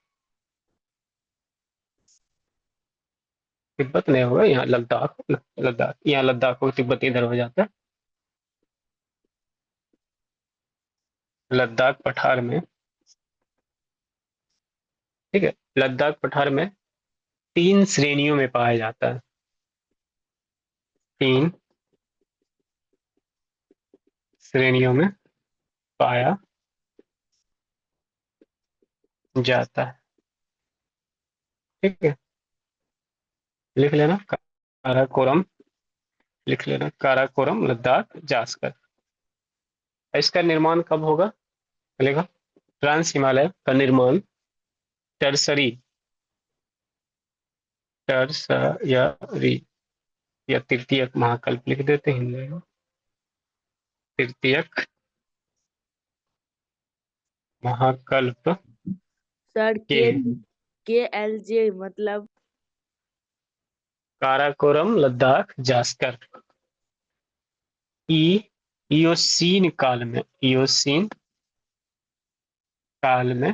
तिब्बत नहीं होगा, यहाँ लद्दाख, लद्दाख, यहाँ लद्दाख हो, तिब्बत इधर हो जाता है। लद्दाख पठार में, ठीक है, लद्दाख पठार में 3 श्रेणियों में पाया जाता है। 3 श्रेणियों में पाया जाता है, ठीक है। लिख लेना काराकोरम, लिख लेना काराकोरम, लद्दाख, जास्कर। इसका निर्माण कब होगा? चलेगा। ट्रांस हिमालय का निर्माण टर्सरी, टर्सरी या तृतीयक महाकल्प लिख देते हैं हिंदी में, तृतीयक महाकल्प सर के के एल जे मतलब काराकोरम, लद्दाख, जास्कर इयोसीन काल में, इयोसीन काल में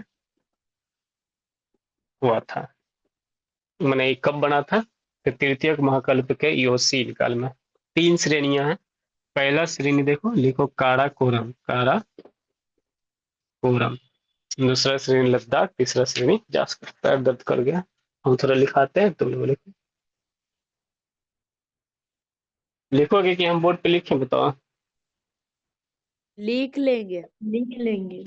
हुआ था। मैंने ये कब बना था? तो तृतीयक महाकल्प के इयोसीन काल में। 3 श्रेणियां हैं। पहला श्रेणी देखो, लिखो काराकोरम, काराकोरम। दूसरा श्रेणी लद्दाख, तीसरा श्रेणी जास्कर। पैर दर्द कर गया, हम थोड़ा लिखाते हैं, तुम लोग लिखो। लिखोगे कि हम बोर्ड पे लिखें, बताओ। लिख लेंगे। लिख लेंगे।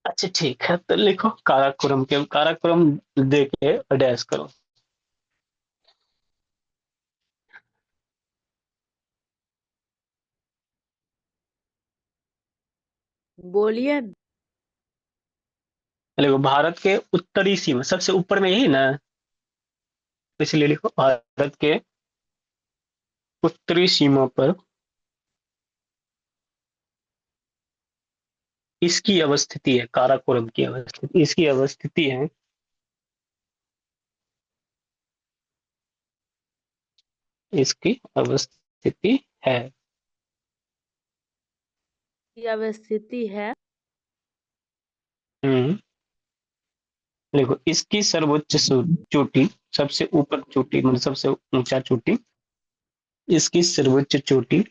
अच्छा ठीक है, तो लिखो काराकोरम, के काराकोरम दे के डैश करो। बोलिए न। देखो, भारत के उत्तरी सीमा सबसे ऊपर में यही ना, इसलिए लिखो भारत के उत्तरी सीमा पर इसकी अवस्थिति है। काराकोरम की अवस्थिति, इसकी अवस्थिति है, इसकी अवस्थिति है। की अवस्थिति है। हम्म देखो, इसकी सर्वोच्च चोटी, सबसे ऊपर चोटी, मतलब सबसे ऊंचा चोटी, इसकी सर्वोच्च चोटी,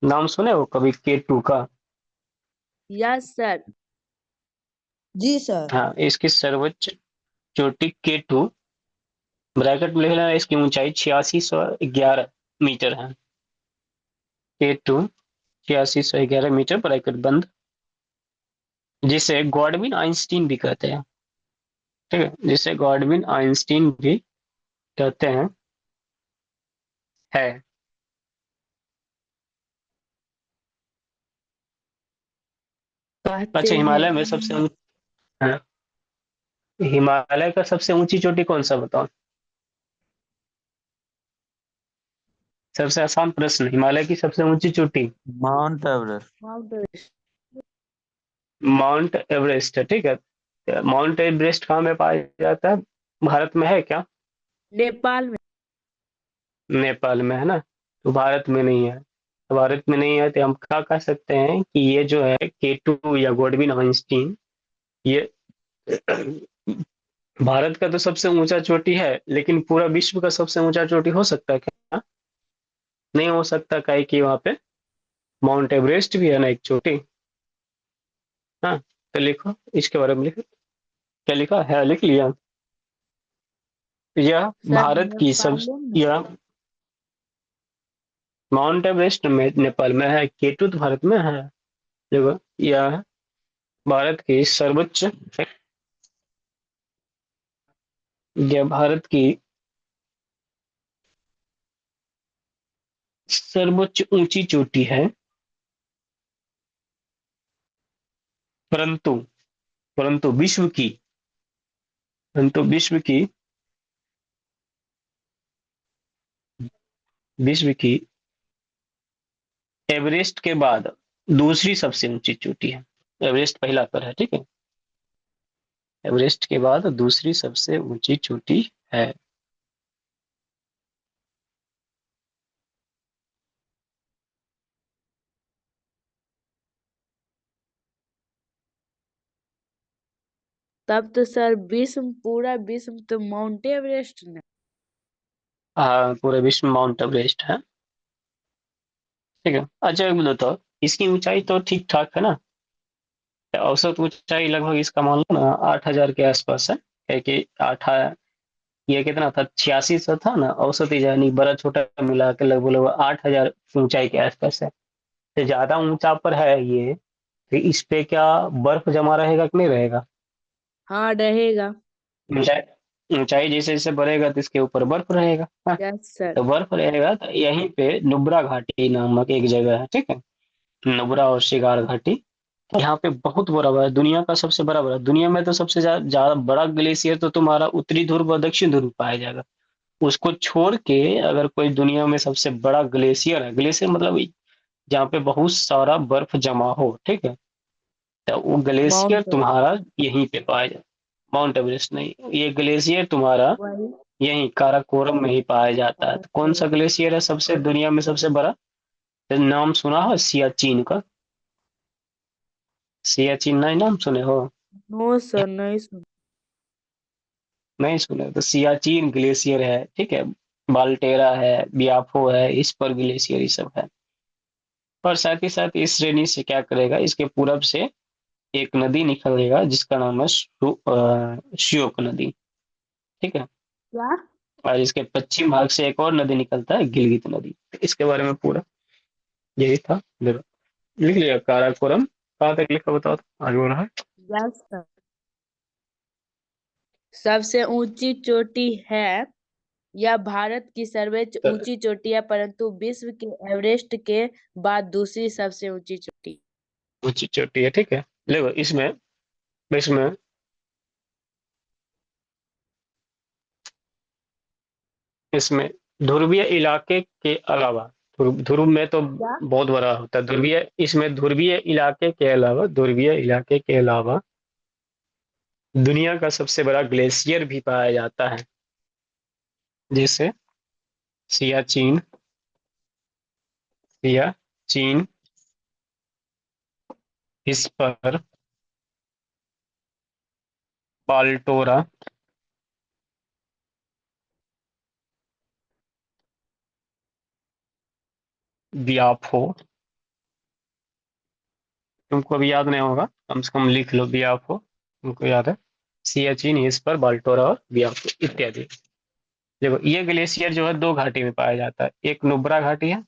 नाम सुने हो कभी K2 का? Yes sir. जी सर। हाँ, इसकी सर्वोच्च चोटी K2, ब्रैकेट में लिख लेना, इसकी ऊंचाई 8611 मीटर है। K2 8611 मीटर, ब्रैकेट बंद, जिसे गॉडविन आइंस्टीन भी कहते हैं, ठीक है, जिसे गॉडविन आइंस्टीन भी कहते हैं, है। कहते अच्छा, हैं। हिमालय में सबसे हाँ, हिमालय का सबसे ऊंची चोटी कौन सा, बताओ। सबसे आसान प्रश्न, हिमालय की सबसे ऊंची चोटी। Mount Everest. Mount Everest. Mount Everest है, ठीक है। माउंट एवरेस्ट कहाँ में पाया जाता है? भारत में है क्या? नेपाल में। नेपाल में है ना, तो भारत में नहीं है। तो भारत में नहीं है, तो हम क्या कह सकते हैं कि ये जो है K2 या गॉडविन आइंस्टीन, ये भारत का तो सबसे ऊंचा चोटी है, लेकिन पूरा विश्व का सबसे ऊंचा चोटी हो सकता है क्या? नहीं हो सकता, काहे कि वहां पे माउंट एवरेस्ट भी है ना, एक चोटी। हाँ, तो लिखो इसके बारे में, लिखो क्या लिखा है, लिख लिया। यह सर भारत की सब, नेपाल में। यह माउंट एवरेस्ट में नेपाल में है, K2 तो भारत में है। देखो, यह भारत की सर्वोच्च, यह भारत की सर्वोच्च ऊंची चोटी है, परंतु परंतु विश्व की, परंतु विश्व की एवरेस्ट के बाद दूसरी सबसे ऊंची चोटी है। एवरेस्ट पहला पर है, ठीक है, एवरेस्ट के बाद दूसरी सबसे ऊंची चोटी है। तब तो सर विश्व, पूरा विश्व तो माउंट एवरेस्ट ने। पूरे विश्व में माउंट एवरेस्ट है। ठीक है, अच्छा एक मिनट, तो इसकी ऊंचाई तो ठीक ठाक है ना? औसत ऊंचाई लगभग इसका मान लो ना 8,000 के आसपास है। है कि ये कितना था, 8600 था ना औसत, यानी बड़ा छोटा मिला के लगभग लगभग 8,000 ऊंचाई के आसपास है। तो ज्यादा ऊंचा पर है ये, तो इस पे क्या बर्फ जमा रहेगा कि नहीं रहेगा? हाँ रहेगा। ऊंचाई ऊंचाई जैसे जैसे बढ़ेगा तो इसके ऊपर बर्फ रहेगा, हाँ। Yes sir. तो बर्फ रहेगा तो यहीं पे नुब्रा घाटी नामक एक जगह है, ठीक है। नुब्रा और शिगार घाटी, यहाँ पे बहुत बड़ा है, दुनिया का सबसे बड़ा दुनिया में तो सबसे ज्यादा बड़ा ग्लेशियर तो तुम्हारा उत्तरी ध्रुव और दक्षिण ध्रुव पाया जाएगा। उसको छोड़ के अगर कोई दुनिया में सबसे बड़ा ग्लेशियर है, ग्लेशियर मतलब जहाँ पे बहुत सारा बर्फ जमा हो, ठीक है, तो वो ग्लेशियर माउंट तुम्हारा यहीं पे पाया जाए। माउंट एवरेस्ट नहीं, ये ग्लेशियर तुम्हारा वही। यहीं काराकोरम में ही पाया जाता है। तो कौन सा ग्लेशियर है सबसे दुनिया में सबसे बड़ा? तो नाम सुना हो सियाचिन का? सियाचिन नहीं नाम सुने हो? नो सर नहीं सुन। नहीं सुने तो सियाचिन ग्लेशियर है, ठीक है। बाल्टेरा है, बियाफो है, इस पर ग्लेशियर ये सब है। और साथ ही साथ इस श्रेणी से क्या करेगा, इसके पूरब से एक नदी निकलेगा जिसका नाम है श्योक नदी, ठीक है। क्या? और इसके पश्चिम भाग से एक और नदी निकलता है, गिलगित नदी। इसके बारे में पूरा यही था, देखो लिख लिया काराकोरम। कहाँ तक लिखा बताओ तो, आगे हो रहा है। Yes sir. सबसे ऊंची चोटी है। यह भारत की सर्वोच्च तो ऊंची चोटी है, परंतु विश्व के एवरेस्ट के बाद दूसरी सबसे ऊंची चोटी। ऊंची चोटी है, ठीक है। देखो इसमें इसमें इसमें ध्रुवीय इलाके के अलावा, ध्रुव में तो क्या? बहुत बड़ा होता है ध्रुवीय, इसमें ध्रुवीय इलाके के अलावा, ध्रुवीय इलाके के अलावा दुनिया का सबसे बड़ा ग्लेशियर भी पाया जाता है, जैसे सियाचिन, सियाचिन, इस पर पाल्टोरा, बियाफो। तुमको अभी याद नहीं होगा, कम से कम लिख लो बियाफो, तुमको याद है। सियाचिन, इस पर बाल्टोरा और बियाफो इत्यादि। देखो ये ग्लेशियर जो है दो घाटी में पाया जाता है, एक नुब्रा घाटी है,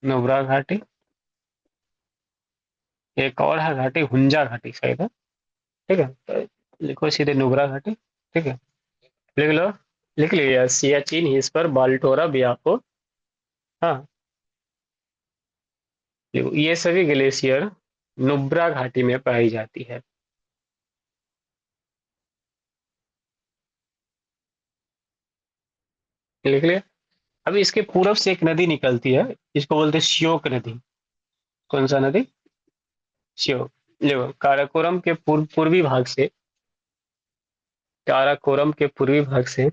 नुब्रा घाटी, एक और है घाटी हुंजा घाटी शायद है, ठीक है। तो लिखो सीधे नुब्रा घाटी, ठीक है। लिख लो, लिख लिया सियाचिन, इस पर बाल्टोरा, बियाफो, हाँ। देखो ये सभी ग्लेशियर नुब्रा घाटी में पाई जाती है। लिख लिया। अब इसके पूरब से एक नदी निकलती है, इसको बोलते हैं श्योक नदी। कौन सा नदी? श्योक। देखो काराकोरम के पूर्वी भाग से, काराकोरम के पूर्वी भाग से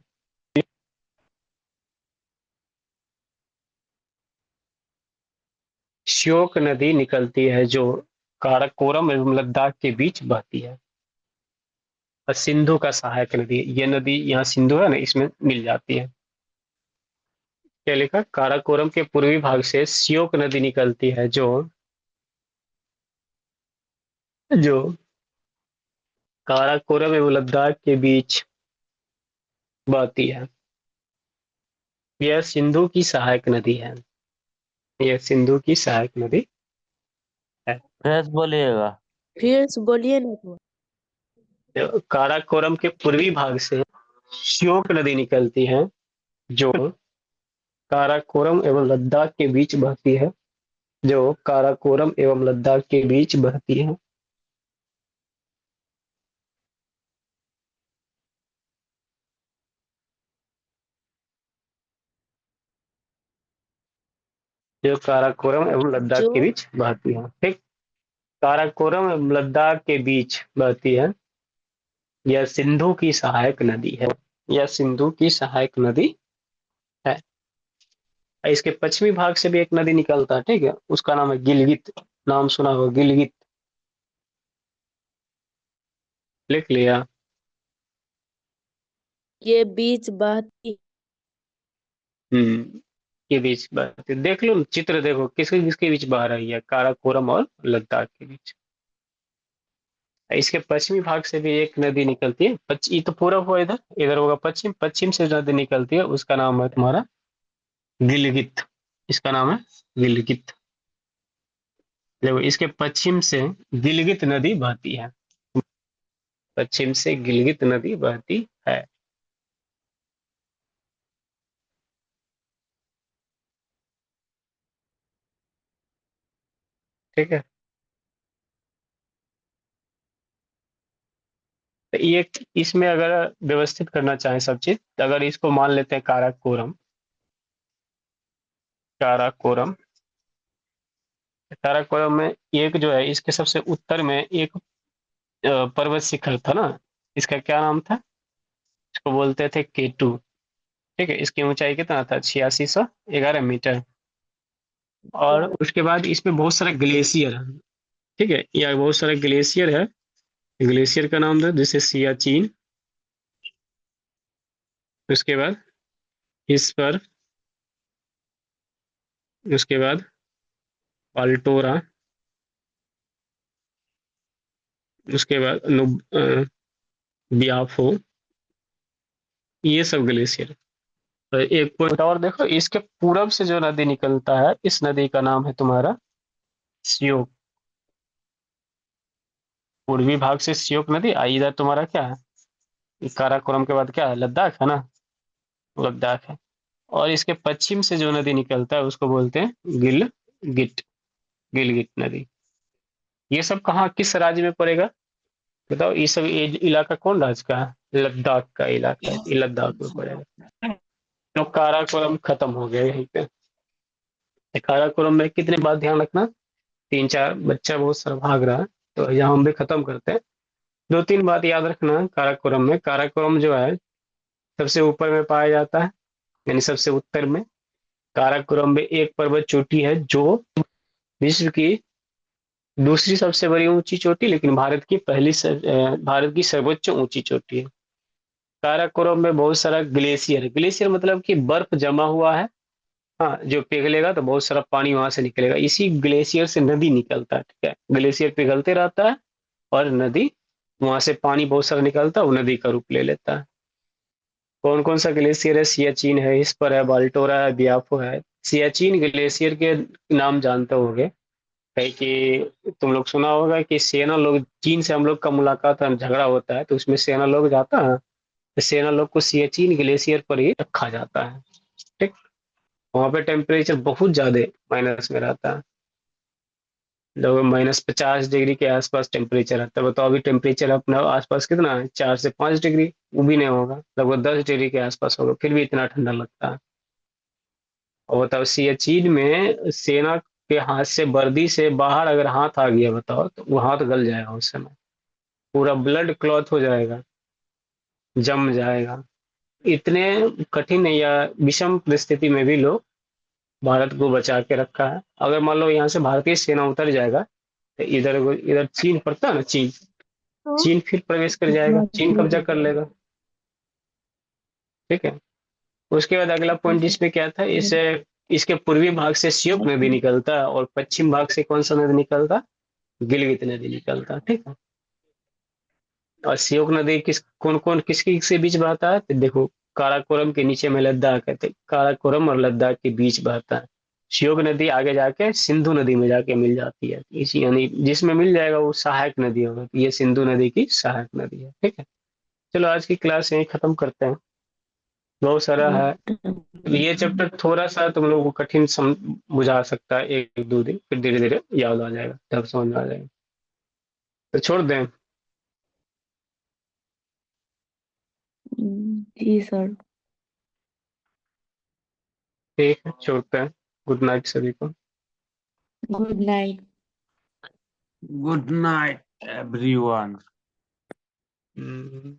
श्योक नदी निकलती है, जो काराकोरम एवं लद्दाख के बीच बहती है। और सिंधु का सहायक नदी है। ये नदी यहाँ सिंधु है ना, इसमें मिल जाती है। क्या लिखा, काराकोरम के पूर्वी भाग से श्योक नदी निकलती है, जो जो काराकोरम एवं लद्दाख के बीच बहती है। यह सिंधु की सहायक नदी है, यह सिंधु की सहायक नदी है। फ्रेश बोलिएगा। फिर से बोलिए ना तो। तो काराकोरम के पूर्वी भाग से श्योक नदी निकलती है, जो काराकोरम एवं लद्दाख के बीच बहती है, जो काराकोरम एवं लद्दाख के बीच बहती है। जो काराकोरम एवं लद्दाख जो के बीच बहती है, ठीक। काराकोरम एवं लद्दाख के बीच बहती है, यह सिंधु की सहायक नदी है, यह सिंधु की सहायक नदी है। इसके पश्चिमी भाग से भी एक नदी निकलता है, ठीक है, उसका नाम है गिलगित। नाम सुना हो गिलगित? लिख लिया। के बीच बहती के बीच बहती है। देख लो चित्र, देखो किसके किसके बीच बह रही है, काराकोरम और लद्दाख के बीच। इसके पश्चिमी भाग से भी एक नदी निकलती है, ये तो पूरब हुआ, इधर इधर होगा पश्चिम, पश्चिम से नदी निकलती है, उसका नाम है तुम्हारा गिलगित। इसका नाम है गिलगित। देखो इसके पश्चिम से गिलगित नदी बहती है, पश्चिम से गिलगित नदी बहती है। ठीक है, तो ये इसमें अगर व्यवस्थित करना चाहें सब चीज, तो अगर इसको मान लेते हैं काराकोरम, काराकोरम, काराकोरम में एक जो है इसके सबसे उत्तर में एक पर्वत शिखर था ना, इसका क्या नाम था, इसको बोलते थे केटू। ठीक है, इसकी ऊंचाई कितना था, 8611 मीटर। और उसके बाद इसमें बहुत सारा ग्लेशियर है। ठीक है, यह बहुत सारा ग्लेशियर है, ग्लेशियर का नाम था जैसे सियाचिन। उसके बाद इस पर, उसके बाद पाल्टोरा, उसके बाद बियाफो, ये सब ग्लेशियर। तो एक पॉइंट और देखो, इसके पूरब से जो नदी निकलता है, इस नदी का नाम है तुम्हारा श्योक। पूर्वी भाग से श्योक नदी आई, इधर तुम्हारा क्या है, काराकोरम के बाद क्या है, लद्दाख है ना, लद्दाख है। और इसके पश्चिम से जो नदी निकलता है उसको बोलते हैं गिलगिट, गिलगिट नदी। ये सब कहाँ किस राज्य में पड़ेगा बताओ, ये सब ये इलाका कौन राज्य का है, लद्दाख का इलाका है, ये लद्दाख में पड़ेगा। तो काराकोरम खत्म हो गया यहीं पे। काराकोरम में कितने बात ध्यान रखना, तीन चार, बच्चा बहुत सारा भाग रहा है, तो यहाँ हम भी खत्म करते हैं। दो तीन बात याद रखना काराकोरम में, काराकोरम जो है सबसे ऊपर में पाया जाता है, यानी सबसे उत्तर में। काराकोरम में एक पर्वत चोटी है जो विश्व की दूसरी सबसे बड़ी ऊंची चोटी, लेकिन भारत की सर्वोच्च ऊंची चोटी है। काराकोरम में बहुत सारा ग्लेशियर है, ग्लेशियर मतलब कि बर्फ जमा हुआ है। हाँ, जो पिघलेगा तो बहुत सारा पानी वहां से निकलेगा, इसी ग्लेशियर से नदी निकलता है। ठीक है, ग्लेशियर पिघलते रहता है और नदी, वहां से पानी बहुत सारा निकलता है, वो नदी का रूप ले लेता है। कौन कौन सा ग्लेशियर है, सियाचिन है, इस पर है, बाल्टोरा है, बियाफो है। सियाचिन ग्लेशियर के नाम जानते होगे, है कि तुम लोग सुना होगा कि सेना लोग, चीन से हम लोग का मुलाकात है, झगड़ा होता है, तो उसमें सेना लोग जाता है, तो सेना लोग को सियाचिन ग्लेशियर पर ही रखा जाता है। ठीक, वहां पे टेम्परेचर बहुत ज्यादा माइनस में रहता है, लगभग -50 डिग्री के आसपास टेम्परेचर रहता है। बताओ अभी टेम्परेचर अपने आसपास कितना है, 4 से 5 डिग्री, वो भी नहीं होगा, लगभग 10 डिग्री के आसपास होगा, फिर भी इतना ठंडा लगता है। और बताओ सियाचिन में सेना के हाथ से, वर्दी से बाहर अगर हाथ आ गया बताओ, तो वो हाथ गल जाएगा उस समय, पूरा ब्लड क्लॉट हो जाएगा, जम जाएगा। इतने कठिन या विषम परिस्थिति में भी लोग भारत को बचा के रखा है। अगर मान लो यहाँ से भारतीय सेना उतर जाएगा, तो इधर इधर चीन पड़ता है ना, चीन, चीन फिर प्रवेश कर जाएगा, चीन कब्जा कर लेगा। ठीक है, उसके बाद अगला पॉइंट इसमें क्या था, इसे, इसके पूर्वी भाग से श्योक नदी निकलता है, और पश्चिम भाग से कौन सा नदी निकलता, गिलगित नदी निकलता। ठीक है, और श्योक नदी किस, कौन कौन किसके से बीच बहता है, तो देखो काराकोरम के नीचे में लद्दाख है, तो काराकोरम और लद्दाख के बीच बहता है। श्योक नदी आगे जाके सिंधु नदी में जाके मिल जाती है, इसी यानी जिसमें मिल जाएगा वो सहायक नदी होगा, तो ये सिंधु नदी की सहायक नदी है। ठीक है, चलो आज की क्लास यहीं खत्म करते हैं, बहुत सारा है। ये चैप्टर थोड़ा सा तुम लोगों को कठिन बुझा सकता है, 1 2 दिन, फिर धीरे धीरे याद आ जाएगा, तब समझ में आ जाएगा, तो छोड़ दें। जी सर। ठीक है, छोड़ते हैं। गुड नाइट सभी को। Good night. Good night everyone. हम्म।